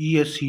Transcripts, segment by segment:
ESC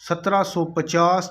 1750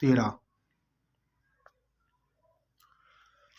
13।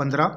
15।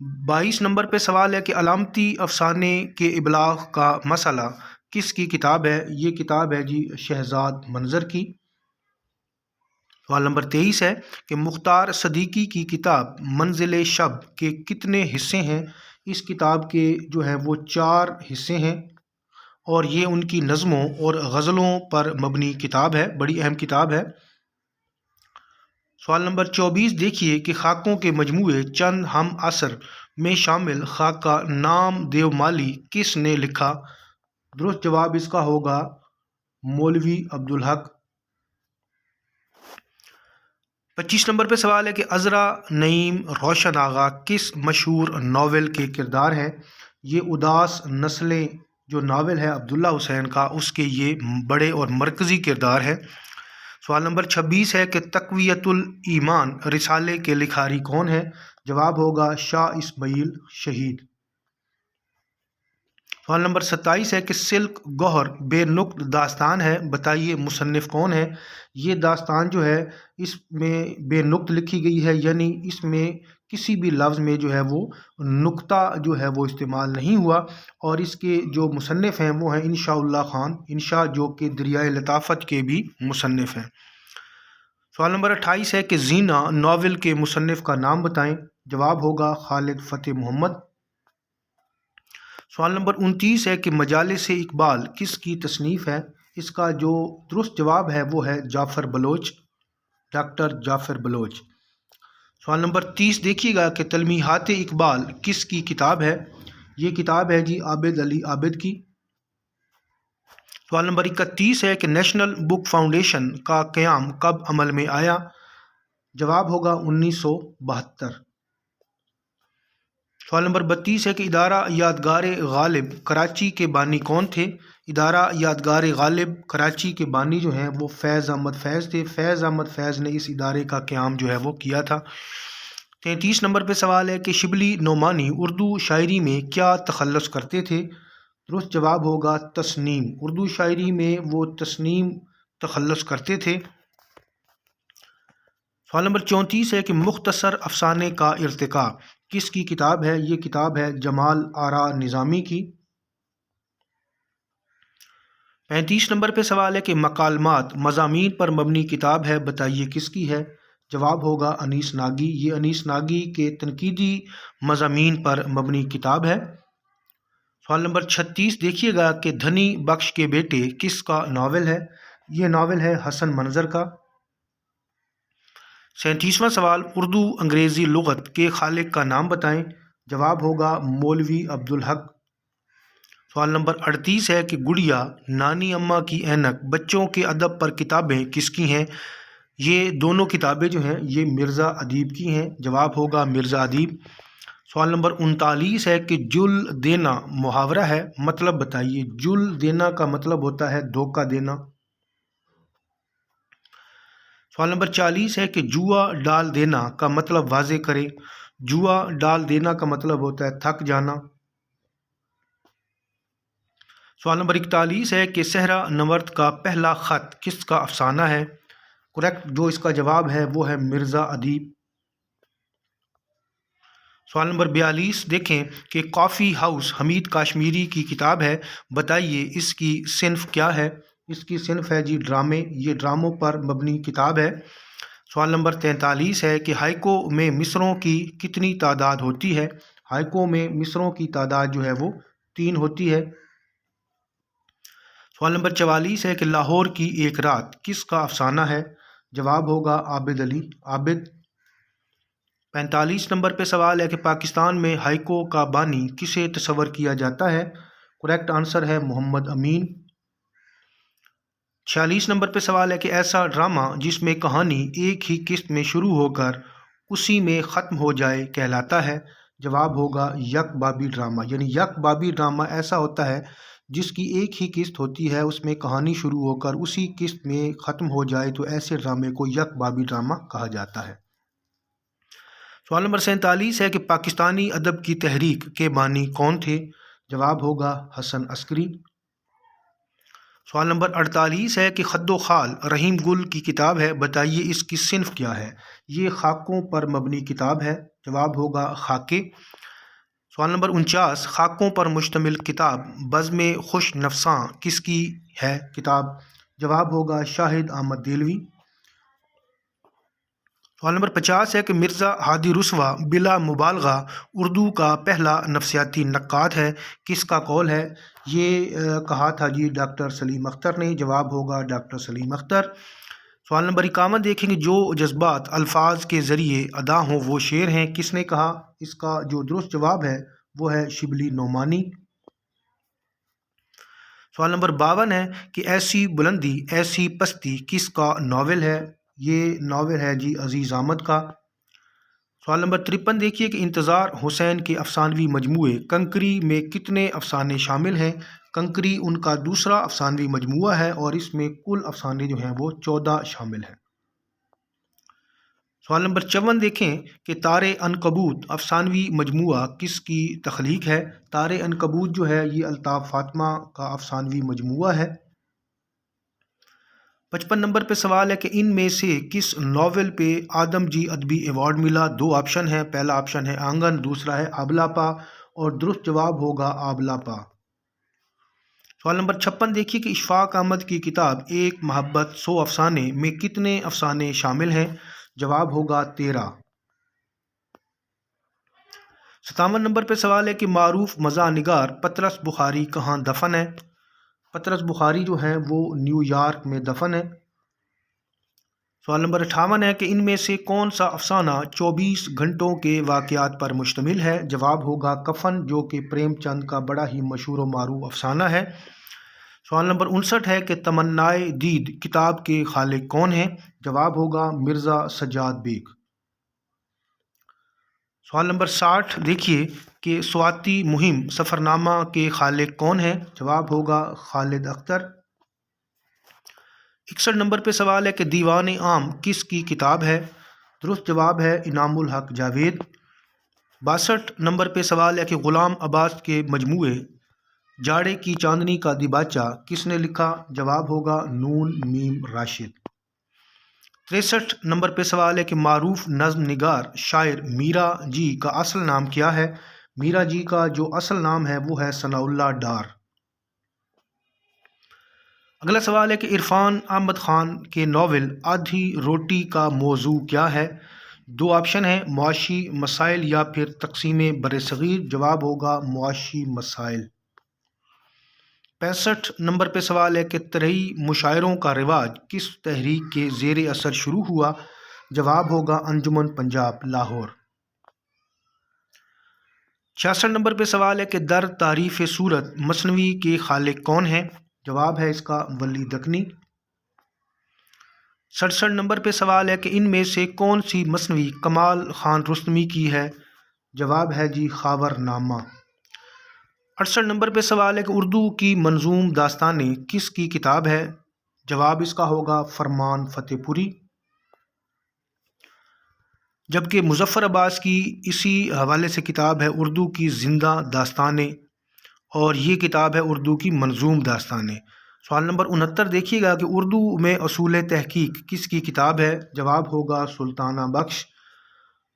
22 number پہ سوال ہے کہ علامتی افسانے کے ابلاغ کا مسئلہ کس کی کتاب ہے؟ یہ کتاب ہے جی شہزاد منظر کی۔ سوال نمبر 23 ہے کہ مختار صدیقی کی کتاب منزل شب کے کتنے حصے ہیں؟ اس کتاب کے جو ہے وہ 4 حصے ہیں اور یہ ان کی نظموں اور غزلوں پر مبنی کتاب ہے، بڑی اہم کتاب ہے۔ سوال نمبر 24 دیکھیے کہ خاکوں کے مجموعے چند ہم عصر میں شامل خاکہ نام دیو مالی کس نے لکھا؟ درست جواب اس کا ہوگا مولوی عبدالحق۔ 25 نمبر پہ سوال ہے کہ عذرا نعیم روشن آغا کس مشہور ناول کے کردار ہیں؟ یہ اداس نسلیں جو ناول ہے عبداللہ حسین کا، اس کے یہ بڑے اور مرکزی کردار ہے۔ سوال نمبر 26 ہے کہ تقویت الایمان رسالے کے لکھاری کون ہے؟ جواب ہوگا شاہ اسماعیل شہید۔ سوال نمبر 27 ہے کہ سلک گوہر بے نقط داستان ہے، بتائیے مصنف کون ہے؟ یہ داستان جو ہے اس میں بے نقط لکھی گئی ہے، یعنی اس میں کسی بھی لفظ میں جو ہے وہ نقطہ جو ہے وہ استعمال نہیں ہوا، اور اس کے جو مصنف ہیں وہ ہیں انشاء اللہ خان انشاء، جو کہ دریائے لطافت کے بھی مصنف ہیں۔ سوال نمبر 28 ہے کہ زینہ ناول کے مصنف کا نام بتائیں، جواب ہوگا خالد فتح محمد۔ سوال نمبر 29 ہے کہ مجالس اقبال کس کی تصنیف ہے؟ اس کا جو درست جواب ہے وہ ہے جعفر بلوچ، ڈاکٹر جعفر بلوچ۔ سوال نمبر 30 دیکھیے گا کہ تلمیحات اقبال کس کی کتاب ہے؟ یہ کتاب ہے جی عابد علی عابد کی۔ سوال نمبر 31 ہے کہ نیشنل بک فاؤنڈیشن کا قیام کب عمل میں آیا؟ جواب ہوگا 1972۔ سوال نمبر 32 ہے کہ ادارہ یادگار غالب کراچی کے بانی کون تھے؟ ادارہ یادگار غالب کراچی کے بانی جو ہیں وہ فیض احمد فیض تھے، فیض احمد فیض نے اس ادارے کا قیام جو ہے وہ کیا تھا۔ 33 نمبر پہ سوال ہے کہ شبلی نعمانی اردو شاعری میں کیا تخلص کرتے تھے؟ درست جواب ہوگا تسنیم، اردو شاعری میں وہ تسنیم تخلص کرتے تھے۔ سوال نمبر 34 ہے کہ مختصر افسانے کا ارتقاء کس کی کتاب ہے؟ یہ کتاب ہے جمال آرا نظامی کی۔ 35 نمبر پہ سوال ہے کہ مکالمات مضامین پر مبنی کتاب ہے، بتائیے کس کی ہے؟ جواب ہوگا انیس ناگی، یہ انیس ناگی کے تنقیدی مضامین پر مبنی کتاب ہے۔ سوال نمبر 36 دیکھیے گا کہ دھنی بخش کے بیٹے کس کا ناول ہے؟ یہ ناول ہے حسن منظر کا۔ 37واں سوال اردو انگریزی لغت کے خالق کا نام بتائیں، جواب ہوگا مولوی عبدالحق۔ سوال نمبر 38 ہے کہ گڑیا نانی اماں کی اینک بچوں کے ادب پر کتابیں کس کی ہیں؟ یہ دونوں کتابیں جو ہیں یہ مرزا ادیب کی ہیں، جواب ہوگا مرزا ادیب۔ سوال نمبر 39 ہے کہ جل دینا محاورہ ہے، مطلب بتائیے۔ جل دینا کا مطلب ہوتا ہے دھوکہ دینا۔ سوال نمبر 40 ہے کہ جوا ڈال دینا کا مطلب واضح کریں۔ جوا ڈال دینا کا مطلب ہوتا ہے تھک جانا۔ سوال نمبر 41 ہے کہ صحرا نورد کا پہلا خط کس کا افسانہ ہے؟ کریکٹ جو اس کا جواب ہے وہ ہے مرزا ادیب۔ سوال نمبر 42 دیکھیں کہ کافی ہاؤس حمید کاشمیری کی کتاب ہے، بتائیے اس کی صنف کیا ہے؟ اس کی صنف ہے جی ڈرامے، یہ ڈراموں پر مبنی کتاب ہے۔ سوال نمبر 43 ہے کہ ہائکو میں مصروں کی کتنی تعداد ہوتی ہے؟ ہائکو میں مصروں کی تعداد جو ہے وہ 3 ہوتی ہے۔ سوال نمبر 44 ہے کہ لاہور کی ایک رات کس کا افسانہ ہے؟ جواب ہوگا عابد علی عابد۔ 45 نمبر پہ سوال ہے کہ پاکستان میں ہائکو کا بانی کسے تصور کیا جاتا ہے؟ کریکٹ آنسر ہے محمد امین۔ 46 نمبر پہ سوال ہے کہ ایسا ڈرامہ جس میں کہانی ایک ہی قسط میں شروع ہو کر اسی میں ختم ہو جائے کہلاتا ہے؟ جواب ہوگا یک بابی ڈرامہ، یعنی یک بابی ڈرامہ ایسا ہوتا ہے جس کی ایک ہی قسط ہوتی ہے، اس میں کہانی شروع ہو کر اسی قسط میں ختم ہو جائے تو ایسے ڈرامے کو یک بابی ڈرامہ کہا جاتا ہے۔ سوال نمبر 47 ہے کہ پاکستانی ادب کی تحریک کے بانی کون تھے؟ جواب ہوگا حسن عسکری۔ سوال نمبر 48 ہے کہ خد و خال رحیم گل کی کتاب ہے، بتائیے اس کی صنف کیا ہے؟ یہ خاکوں پر مبنی کتاب ہے، جواب ہوگا خاکے۔ سوال نمبر 49، خاکوں پر مشتمل کتاب بزم خوش نفساں کس کی ہے کتاب؟ جواب ہوگا شاہد احمد دہلوی۔ سوال نمبر 50 ہے کہ مرزا ہادی رسوا بلا مبالغہ اردو کا پہلا نفسیاتی نقاد ہے، کس کا قول ہے؟ یہ کہا تھا جی ڈاکٹر سلیم اختر نے۔ جواب ہوگا ڈاکٹر سلیم اختر۔ سوال نمبر 51 دیکھیں گے، جو جذبات الفاظ کے ذریعے ادا ہوں وہ شعر ہیں، کس نے کہا؟ اس کا جو درست جواب ہے وہ ہے شبلی نعمانی۔ سوال نمبر 52 ہے کہ ایسی بلندی ایسی پستی کس کا ناول ہے؟ یہ ناول ہے جی عزیز احمد کا۔ سوال نمبر 53 دیکھیے کہ انتظار حسین کے افسانوی مجموعے کنکری میں کتنے افسانے شامل ہیں؟ کنکری ان کا دوسرا افسانوی مجموعہ ہے اور اس میں کل افسانے جو ہیں وہ 14 شامل ہیں۔ سوال نمبر 54 دیکھیں کہ تار عنکبوت افسانوی مجموعہ کس کی تخلیق ہے؟ تار عنکبوت جو ہے یہ الطاف فاطمہ کا افسانوی مجموعہ ہے۔ 55 نمبر پہ سوال ہے کہ ان میں سے کس ناول پہ آدم جی ادبی ایوارڈ ملا؟ دو آپشن ہیں، پہلا آپشن ہے آنگن، دوسرا ہے آبلاپا، اور درست جواب ہوگا آبلاپا۔ سوال نمبر 56 دیکھیے کہ اشفاق احمد کی کتاب ایک محبت 100 افسانے میں کتنے افسانے شامل ہیں؟ جواب ہوگا 13۔ 57 نمبر پہ سوال ہے کہ معروف مزاح نگار پطرس بخاری کہاں دفن ہے؟ پطرس بخاری جو ہیں وہ نیو یارک میں دفن ہے۔ سوال نمبر 58 ہے کہ ان میں سے کون سا افسانہ 24 گھنٹوں کے واقعات پر مشتمل ہے؟ جواب ہوگا کفن، جو کہ پریم چند کا بڑا ہی مشہور و معروف افسانہ ہے۔ سوال نمبر 59 ہے کہ تمنائے دید کتاب کے خالق کون ہیں؟ جواب ہوگا مرزا سجاد بیگ۔ سوال نمبر 60 دیکھیے کہ سواتی مہم سفرنامہ کے خالق کون ہیں؟ جواب ہوگا خالد اختر۔ 61 نمبر پہ سوال ہے کہ دیوان عام کس کی کتاب ہے؟ درست جواب ہے انعام الحق جاوید۔ 62 نمبر پہ سوال ہے کہ غلام عباس کے مجموعے جاڑے کی چاندنی کا دیباچہ کس نے لکھا؟ جواب ہوگا نون میم راشد۔ 63 نمبر پہ سوال ہے کہ معروف نظم نگار شاعر میرا جی کا اصل نام کیا ہے؟ میرا جی کا جو اصل نام ہے وہ ہے ثناء اللہ ڈار۔ اگلا سوال ہے کہ عرفان احمد خان کے ناول آدھی روٹی کا موضوع کیا ہے؟ دو آپشن ہیں، معاشی مسائل یا پھر تقسیم برصغیر۔ جواب ہوگا معاشی مسائل۔ 65 نمبر پہ سوال ہے کہ طرحی مشاعروں کا رواج کس تحریک کے زیر اثر شروع ہوا؟ جواب ہوگا انجمن پنجاب لاہور۔ 66 نمبر پہ سوال ہے کہ در تعریف صورت مثنوی کے خالق کون ہیں؟ جواب ہے اس کا ولی دکنی۔ 67 نمبر پہ سوال ہے کہ ان میں سے کون سی مثنوی کمال خان رستمی کی ہے؟ جواب ہے جی خاور نامہ۔ 68 نمبر پہ سوال ہے کہ اردو کی منظوم داستانیں کس کی کتاب ہے؟ جواب اس کا ہوگا فرمان فتح پوری۔ جبکہ مظفر عباس کی اسی حوالے سے کتاب ہے اردو کی زندہ داستانیں، اور یہ کتاب ہے اردو کی منظوم داستانیں۔ سوال نمبر 69 دیکھیے گا کہ اردو میں اصول تحقیق کس کی کتاب ہے؟ جواب ہوگا سلطانہ بخش۔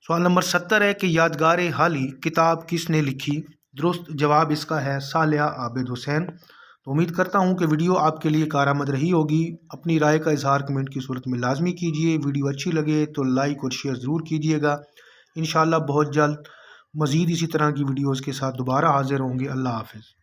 سوال نمبر 70 ہے کہ یادگار حالی کتاب کس نے لکھی؟ درست جواب اس کا ہے صالحہ عابد حسین۔ تو امید کرتا ہوں کہ ویڈیو آپ کے لیے کارآمد رہی ہوگی۔ اپنی رائے کا اظہار کمنٹ کی صورت میں لازمی کیجیے۔ ویڈیو اچھی لگے تو لائک اور شیئر ضرور کیجیے گا۔ انشاءاللہ بہت جلد مزید اسی طرح کی ویڈیوز کے ساتھ دوبارہ حاضر ہوں گے۔ اللہ حافظ۔